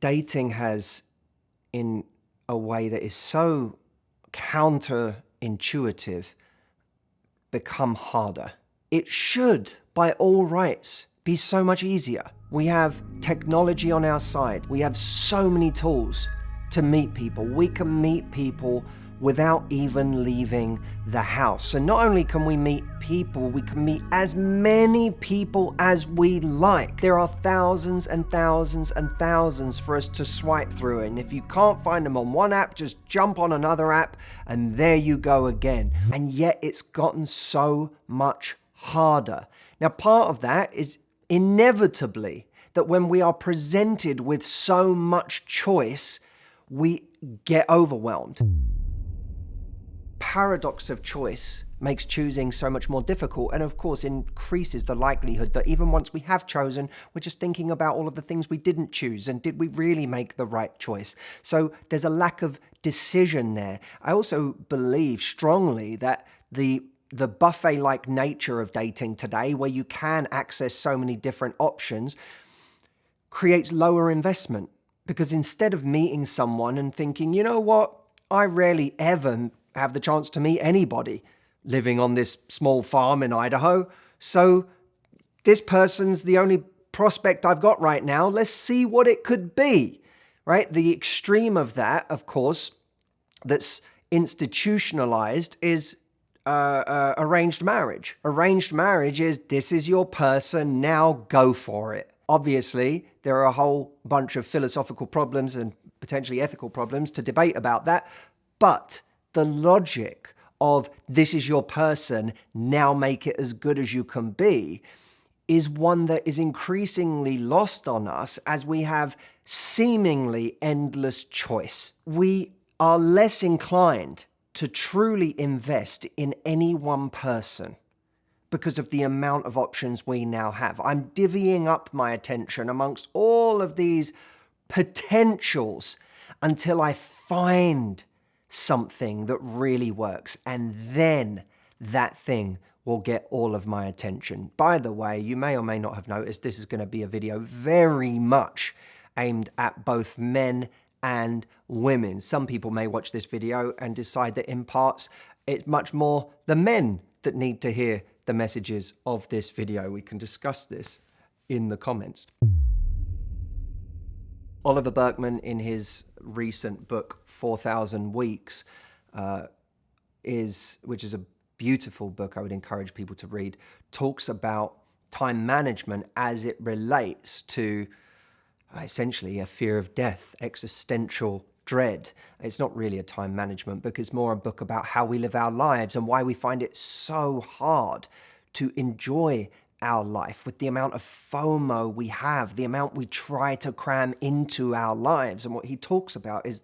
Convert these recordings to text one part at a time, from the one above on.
Dating has, in a way that is so counterintuitive, become harder. It should, by all rights, be so much easier. We have technology on our side. We have so many tools to meet people. We can meet people without even leaving the house. And not only can we meet people, we can meet as many people as we like. There are thousands and thousands and thousands for us to swipe through. And if you can't find them on one app, just jump on another app and there you go again. And yet it's gotten so much harder. Now, part of that is inevitably that when we are presented with so much choice, we get overwhelmed. Paradox of choice makes choosing so much more difficult, and of course increases the likelihood that even once we have chosen, we're just thinking about all of the things we didn't choose, and did we really make the right choice? So there's a lack of decision there. I also believe strongly that the buffet-like nature of dating today, where you can access so many different options, creates lower investment. Because instead of meeting someone and thinking, you know what, I rarely ever have the chance to meet anybody living on this small farm in Idaho, so this person's the only prospect I've got right now, let's see what it could be, right? The extreme of that, of course, that's institutionalized is arranged marriage. Arranged marriage is, this is your person, now go for it. Obviously, there are a whole bunch of philosophical problems and potentially ethical problems to debate about that, but the logic of this is your person, now make it as good as you can be, is one that is increasingly lost on us as we have seemingly endless choice. We are less inclined to truly invest in any one person because of the amount of options we now have. I'm divvying up my attention amongst all of these potentials until I find something that really works, and then that thing will get all of my attention. By the way, you may or may not have noticed this is going to be a video very much aimed at both men and women. Some people may watch this video and decide that in parts it's much more the men that need to hear the messages of this video. We can discuss this in the comments. Oliver Burkeman, in his recent book 4,000 Weeks, which is a beautiful book I would encourage people to read, talks about time management as it relates to essentially a fear of death, existential dread. It's not really a time management book, it's more a book about how we live our lives and why we find it so hard to enjoy our life with the amount of FOMO we have, the amount we try to cram into our lives. And what he talks about is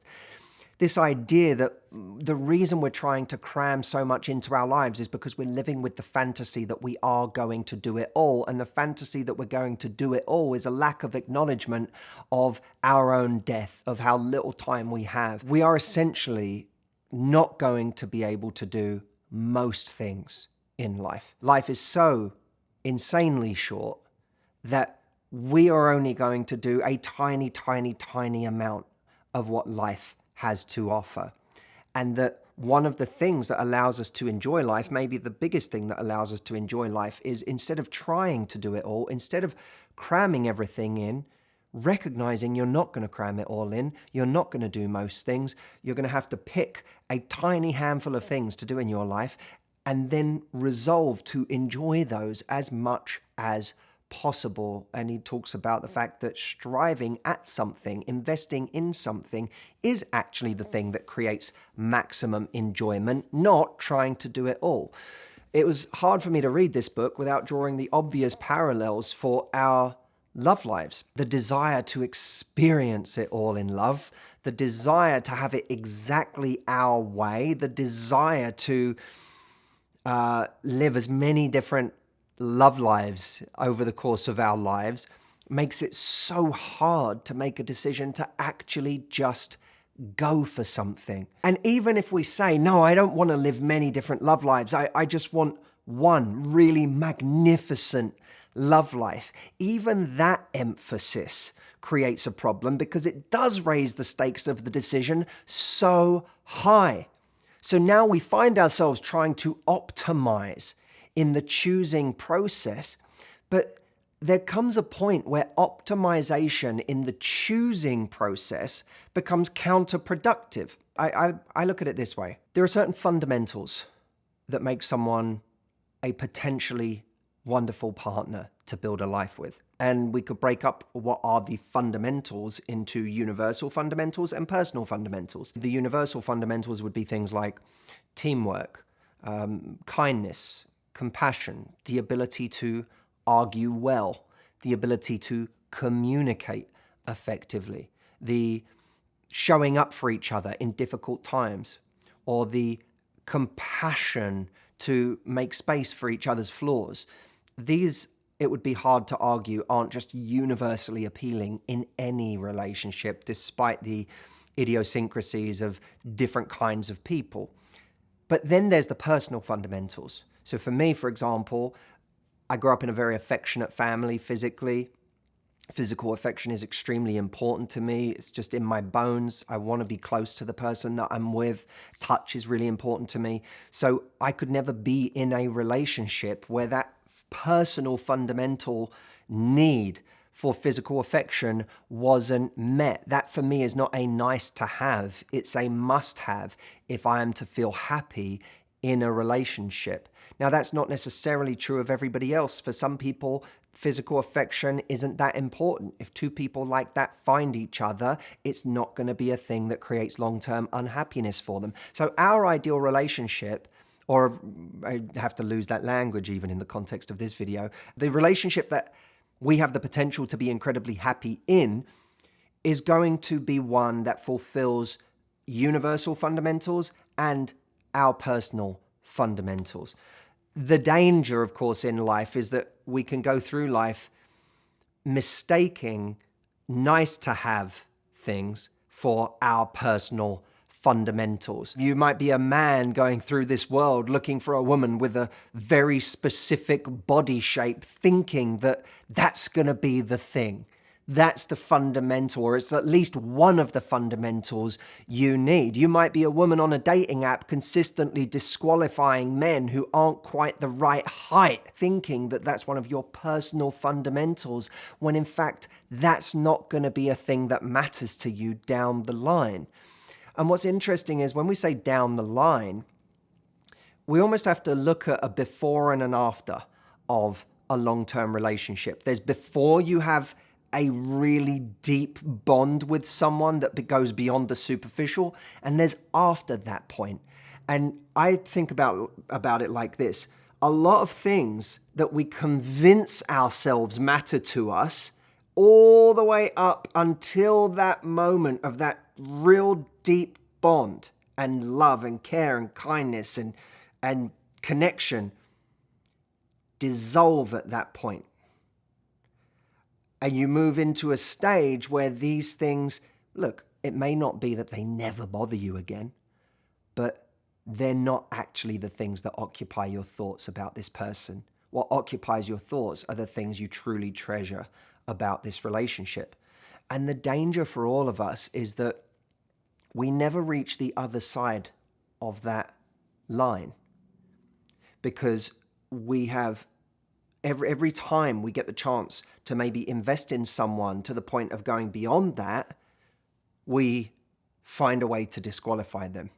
this idea that the reason we're trying to cram so much into our lives is because we're living with the fantasy that we are going to do it all. And the fantasy that we're going to do it all is a lack of acknowledgement of our own death, of how little time we have. We are essentially not going to be able to do most things in life. Life is so insanely short that we are only going to do a tiny, tiny, tiny amount of what life has to offer. And that one of the things that allows us to enjoy life, maybe the biggest thing that allows us to enjoy life, is instead of trying to do it all, instead of cramming everything in, recognizing you're not going to cram it all in, you're not going to do most things, you're going to have to pick a tiny handful of things to do in your life, and then resolve to enjoy those as much as possible. And he talks about the fact that striving at something, investing in something, is actually the thing that creates maximum enjoyment, not trying to do it all. It was hard for me to read this book without drawing the obvious parallels for our love lives. The desire to experience it all in love, the desire to have it exactly our way, the desire to live as many different love lives over the course of our lives makes it so hard to make a decision to actually just go for something. And even if we say, no, I don't want to live many different love lives, I just want one really magnificent love life, even that emphasis creates a problem because it does raise the stakes of the decision so high. So now we find ourselves trying to optimize in the choosing process, but there comes a point where optimization in the choosing process becomes counterproductive. I look at it this way. There are certain fundamentals that make someone a potentially wonderful partner to build a life with. And we could break up what are the fundamentals into universal fundamentals and personal fundamentals. The universal fundamentals would be things like teamwork, kindness, compassion, the ability to argue well, the ability to communicate effectively, the showing up for each other in difficult times, or the compassion to make space for each other's flaws. These, it would be hard to argue, aren't just universally appealing in any relationship, despite the idiosyncrasies of different kinds of people. But then there's the personal fundamentals. So for me, for example, I grew up in a very affectionate family physically. Physical affection is extremely important to me. It's just in my bones. I want to be close to the person that I'm with. Touch is really important to me. So I could never be in a relationship where that personal fundamental need for physical affection wasn't met. That for me is not a nice to have. It's a must have if I am to feel happy in a relationship. Now, that's not necessarily true of everybody else. For some people, physical affection isn't that important. If two people like that find each other, it's not going to be a thing that creates long-term unhappiness for them. So our ideal relationship, or I have to lose that language even in the context of this video, the relationship that we have the potential to be incredibly happy in is going to be one that fulfills universal fundamentals and our personal fundamentals. The danger, of course, in life is that we can go through life mistaking nice to have things for our personal fundamentals. You might be a man going through this world looking for a woman with a very specific body shape, thinking that that's going to be the thing. That's the fundamental, or it's at least one of the fundamentals you need. You might be a woman on a dating app consistently disqualifying men who aren't quite the right height, thinking that that's one of your personal fundamentals, when in fact, that's not going to be a thing that matters to you down the line. And what's interesting is when we say down the line, we almost have to look at a before and an after of a long-term relationship. There's before you have a really deep bond with someone that goes beyond the superficial, and there's after that point. And I think about it like this. A lot of things that we convince ourselves matter to us all the way up until that moment of that real deep bond and love and care and kindness and connection dissolve at that point. And you move into a stage where these things, look, it may not be that they never bother you again, but they're not actually the things that occupy your thoughts about this person. What occupies your thoughts are the things you truly treasure about this relationship. And the danger for all of us is that we never reach the other side of that line, because we have every time we get the chance to maybe invest in someone to the point of going beyond that, we find a way to disqualify them.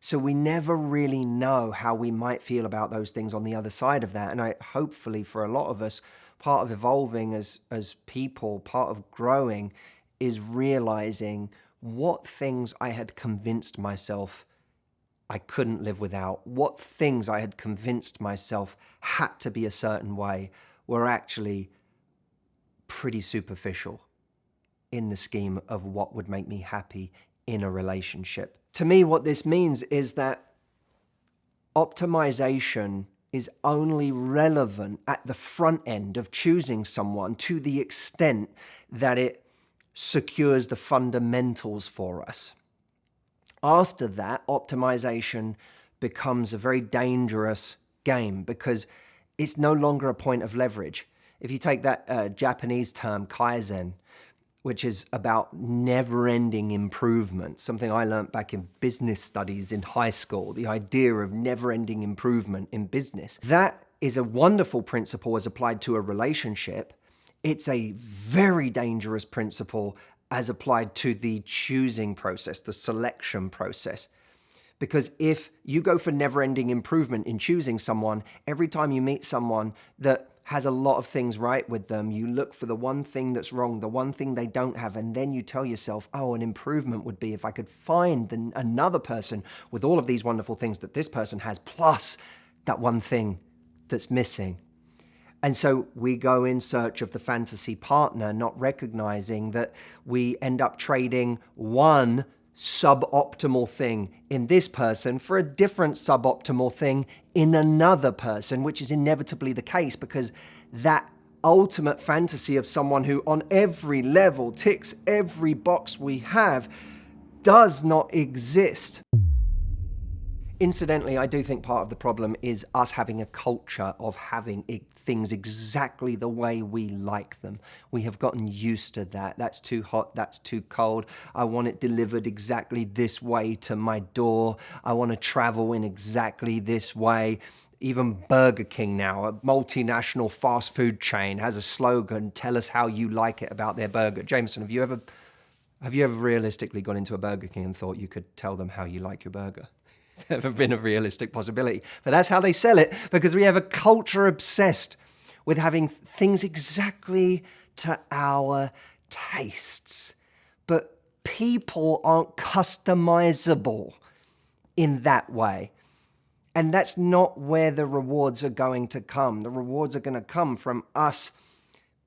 So we never really know how we might feel about those things on the other side of that. And hopefully for a lot of us, part of evolving as people, part of growing is realizing what things I had convinced myself I couldn't live without, what things I had convinced myself had to be a certain way, were actually pretty superficial in the scheme of what would make me happy in a relationship. To me, what this means is that optimization is only relevant at the front end of choosing someone to the extent that it secures the fundamentals for us. After that, optimization becomes a very dangerous game because it's no longer a point of leverage. if you take that Japanese term, Kaizen, which is about never-ending improvement, something I learned back in business studies in high school, the idea of never-ending improvement in business. That is a wonderful principle as applied to a relationship. It's a very dangerous principle as applied to the choosing process, the selection process. Because if you go for never-ending improvement in choosing someone, every time you meet someone that has a lot of things right with them, you look for the one thing that's wrong, the one thing they don't have, and then you tell yourself, oh, an improvement would be if I could find another person with all of these wonderful things that this person has, plus that one thing that's missing. And so we go in search of the fantasy partner, not recognizing that we end up trading one suboptimal thing in this person for a different suboptimal thing in another person, which is inevitably the case because that ultimate fantasy of someone who on every level ticks every box we have does not exist. Incidentally, I do think part of the problem is us having a culture of having things exactly the way we like them. We have gotten used to that. That's too hot, that's too cold. I want it delivered exactly this way to my door. I want to travel in exactly this way. Even Burger King now, a multinational fast food chain, has a slogan, tell us how you like it about their burger. Jameson, have you ever realistically gone into a Burger King and thought you could tell them how you like your burger? It's never been a realistic possibility. But that's how they sell it, because we have a culture obsessed with having things exactly to our tastes. But people aren't customizable in that way. And that's not where the rewards are going to come. The rewards are going to come from us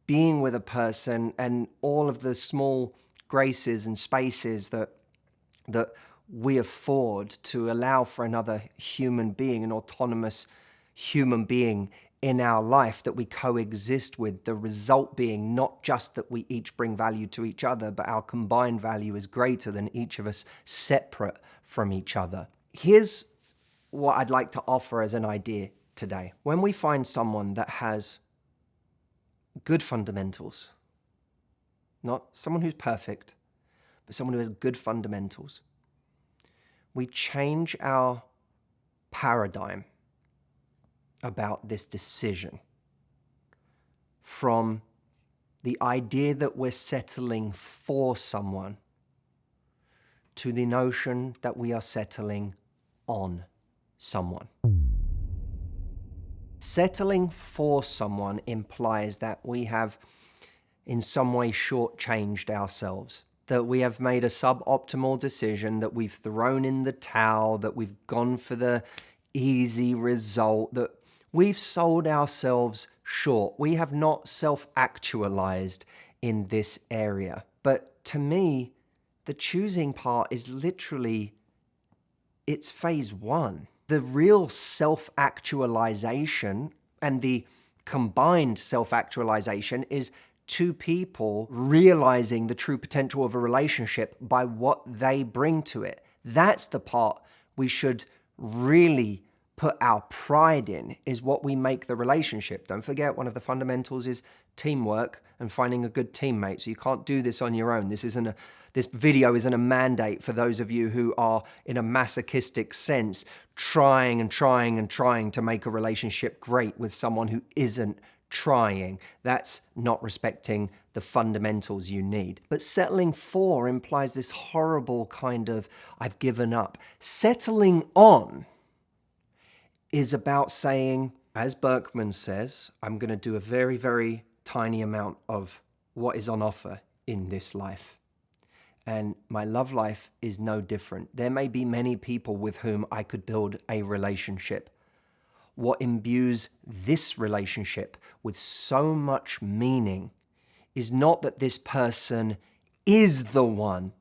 being with a person and all of the small graces and spaces that we afford to allow for another human being, an autonomous human being in our life that we coexist with. The result being not just that we each bring value to each other, but our combined value is greater than each of us separate from each other. Here's what I'd like to offer as an idea today. When we find someone that has good fundamentals, not someone who's perfect, but someone who has good fundamentals, we change our paradigm about this decision from the idea that we're settling for someone to the notion that we are settling on someone. Settling for someone implies that we have in some way shortchanged ourselves, that we have made a suboptimal decision, that we've thrown in the towel, that we've gone for the easy result, that we've sold ourselves short. We have not self-actualized in this area. But to me, the choosing part is literally, it's phase one. The real self-actualization and the combined self-actualization is two people realizing the true potential of a relationship by what they bring to it. That's the part we should really put our pride in, is what we make the relationship. Don't forget, one of the fundamentals is teamwork and finding a good teammate. So you can't do this on your own. This video isn't a mandate for those of you who are, in a masochistic sense, trying to make a relationship great with someone who isn't trying. That's not respecting the fundamentals you need. But settling for implies this horrible kind of, I've given up. Settling on is about saying, as Berkman says, I'm going to do a very, very tiny amount of what is on offer in this life. And my love life is no different. There may be many people with whom I could build a relationship. What imbues this relationship with so much meaning is not that this person is the one,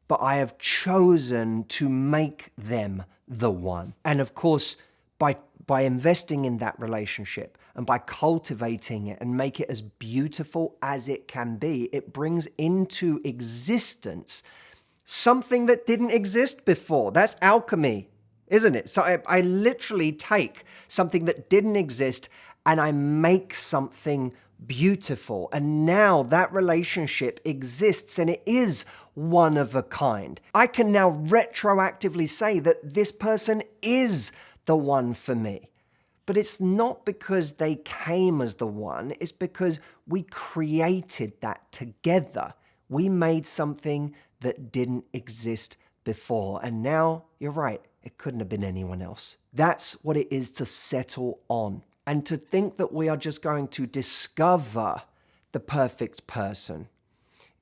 but I have chosen to make them the one. And of course, by investing in that relationship and by cultivating it and make it as beautiful as it can be, it brings into existence something that didn't exist before. That's alchemy, isn't it? So I literally take something that didn't exist and I make something beautiful. And now that relationship exists and it is one of a kind. I can now retroactively say that this person is the one for me. But it's not because they came as the one, it's because we created that together. We made something that didn't exist before. And now, you're right, it couldn't have been anyone else. That's what it is to settle on. And to think that we are just going to discover the perfect person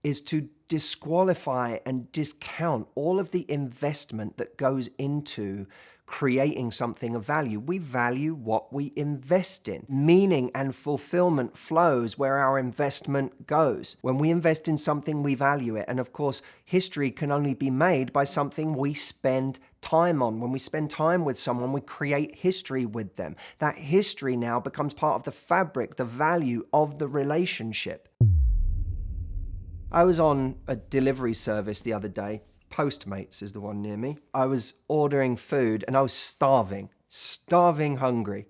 is to disqualify and discount all of the investment that goes into creating something of value. We value what we invest in. Meaning and fulfillment flows where our investment goes. When we invest in something, we value it. And of course, history can only be made by something we spend time on. When we spend time with someone, we create history with them. That history now becomes part of the fabric, the value of the relationship. I was on a delivery service the other day. Postmates is the one near me. I was ordering food and I was starving hungry.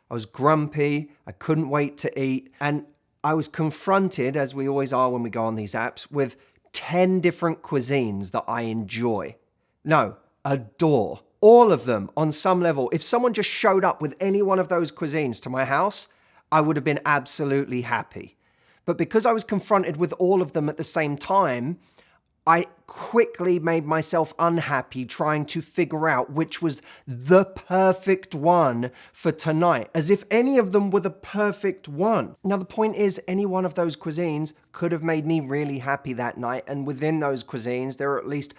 I was grumpy, I couldn't wait to eat, and I was confronted, as we always are when we go on these apps, with 10 different cuisines that I enjoy. No, adore. All of them on some level. If someone just showed up with any one of those cuisines to my house, I would have been absolutely happy. But because I was confronted with all of them at the same time, I quickly made myself unhappy trying to figure out which was the perfect one for tonight, as if any of them were the perfect one. Now, the point is, any one of those cuisines could have made me really happy that night, and within those cuisines, there are at least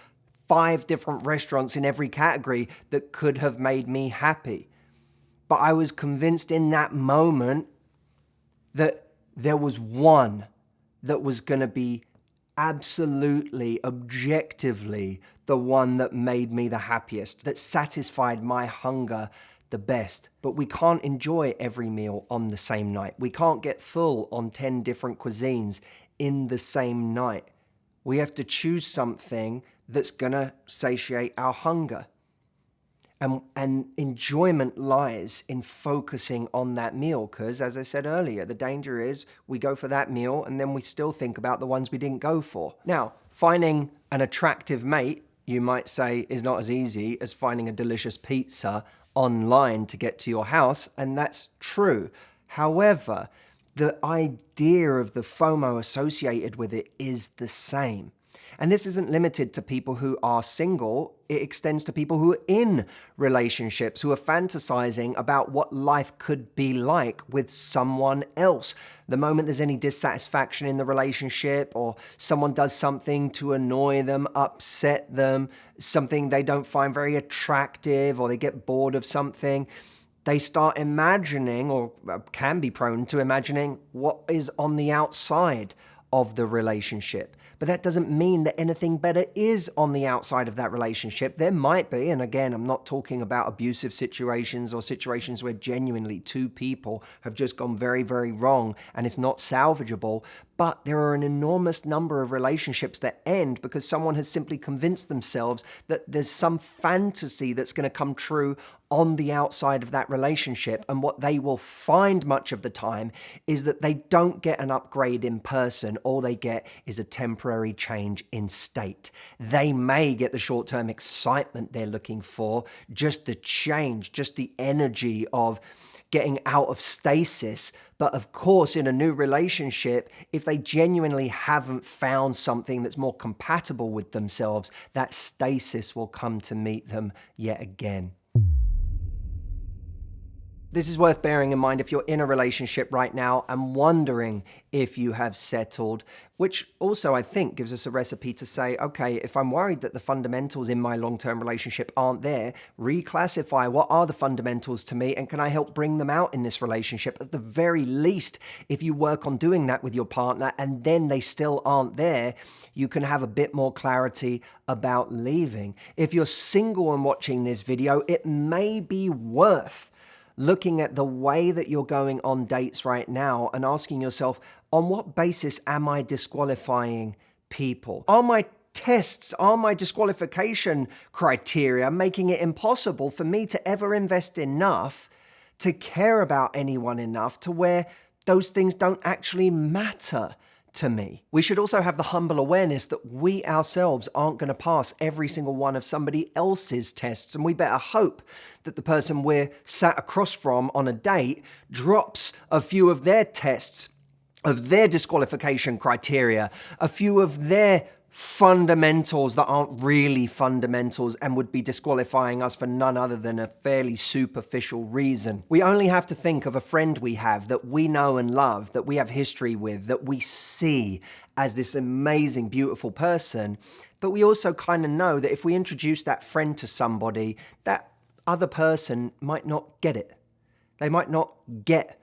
5 different restaurants in every category that could have made me happy. But I was convinced in that moment that there was one that was going to be absolutely, objectively, the one that made me the happiest, that satisfied my hunger the best. But we can't enjoy every meal on the same night. We can't get full on 10 different cuisines in the same night. We have to choose something that's gonna satiate our hunger. And enjoyment lies in focusing on that meal, because as I said earlier, the danger is we go for that meal and then we still think about the ones we didn't go for. Now, finding an attractive mate, you might say, is not as easy as finding a delicious pizza online to get to your house, and that's true. However, the idea of the FOMO associated with it is the same. And this isn't limited to people who are single. It extends to people who are in relationships, who are fantasizing about what life could be like with someone else. The moment there's any dissatisfaction in the relationship, or someone does something to annoy them, upset them, something they don't find very attractive, or they get bored of something, they start imagining, or can be prone to imagining, what is on the outside of the relationship. But that doesn't mean that anything better is on the outside of that relationship. There might be, and again, I'm not talking about abusive situations or situations where genuinely 2 people have just gone very, very wrong and it's not salvageable. But there are an enormous number of relationships that end because someone has simply convinced themselves that there's some fantasy that's going to come true on the outside of that relationship. And what they will find much of the time is that they don't get an upgrade in person. All they get is a temporary change in state. They may get the short-term excitement they're looking for, just the change, just the energy of getting out of stasis. But of course, in a new relationship, if they genuinely haven't found something that's more compatible with themselves, that stasis will come to meet them yet again. This is worth bearing in mind if you're in a relationship right now and wondering if you have settled, which also I think gives us a recipe to say, okay, if I'm worried that the fundamentals in my long-term relationship aren't there, reclassify what are the fundamentals to me and can I help bring them out in this relationship? At the very least, if you work on doing that with your partner and then they still aren't there, you can have a bit more clarity about leaving. If you're single and watching this video, it may be worth looking at the way that you're going on dates right now and asking yourself, on what basis am I disqualifying people? Are my tests, are my disqualification criteria making it impossible for me to ever invest enough to care about anyone enough to where those things don't actually matter to me. We should also have the humble awareness that we ourselves aren't going to pass every single one of somebody else's tests, and we better hope that the person we're sat across from on a date drops a few of their tests, of their disqualification criteria, a few of their fundamentals that aren't really fundamentals and would be disqualifying us for none other than a fairly superficial reason. We only have to think of a friend we have that we know and love, that we have history with, that we see as this amazing, beautiful person. But we also kind of know that if we introduce that friend to somebody, that other person might not get it. They might not get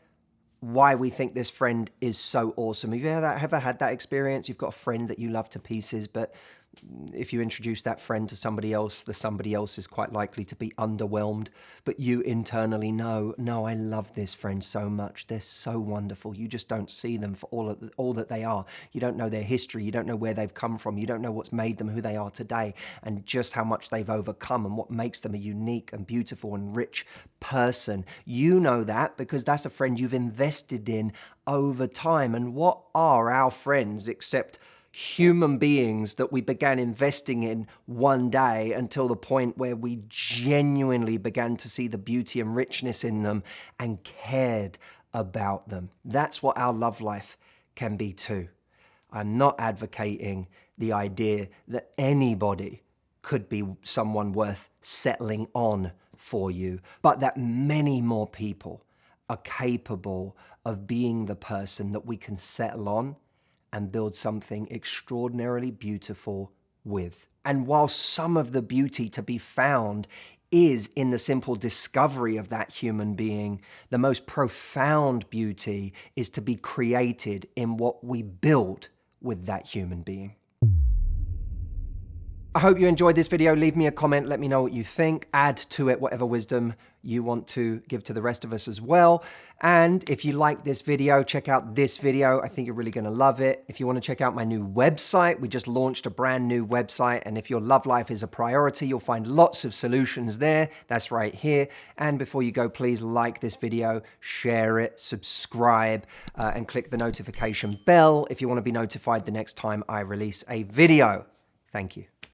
why we think this friend is so awesome. Have you ever had that experience? You've got a friend that you love to pieces, but if you introduce that friend to somebody else, the somebody else is quite likely to be underwhelmed, but you internally know, no, I love this friend so much. They're so wonderful. You just don't see them for all that they are. You don't know their history. You don't know where they've come from. You don't know what's made them who they are today and just how much they've overcome and what makes them a unique and beautiful and rich person. You know that because that's a friend you've invested in over time. And what are our friends except human beings that we began investing in one day until the point where we genuinely began to see the beauty and richness in them and cared about them. That's what our love life can be too. I'm not advocating the idea that anybody could be someone worth settling on for you, but that many more people are capable of being the person that we can settle on and build something extraordinarily beautiful with. And while some of the beauty to be found is in the simple discovery of that human being, the most profound beauty is to be created in what we build with that human being. I hope you enjoyed this video. Leave me a comment. Let me know what you think. Add to it whatever wisdom you want to give to the rest of us as well. And if you like this video, check out this video. I think you're really going to love it. If you want to check out my new website, we just launched a brand new website. And if your love life is a priority, you'll find lots of solutions there. That's right here. And before you go, please like this video, share it, subscribe, and click the notification bell if you want to be notified the next time I release a video. Thank you.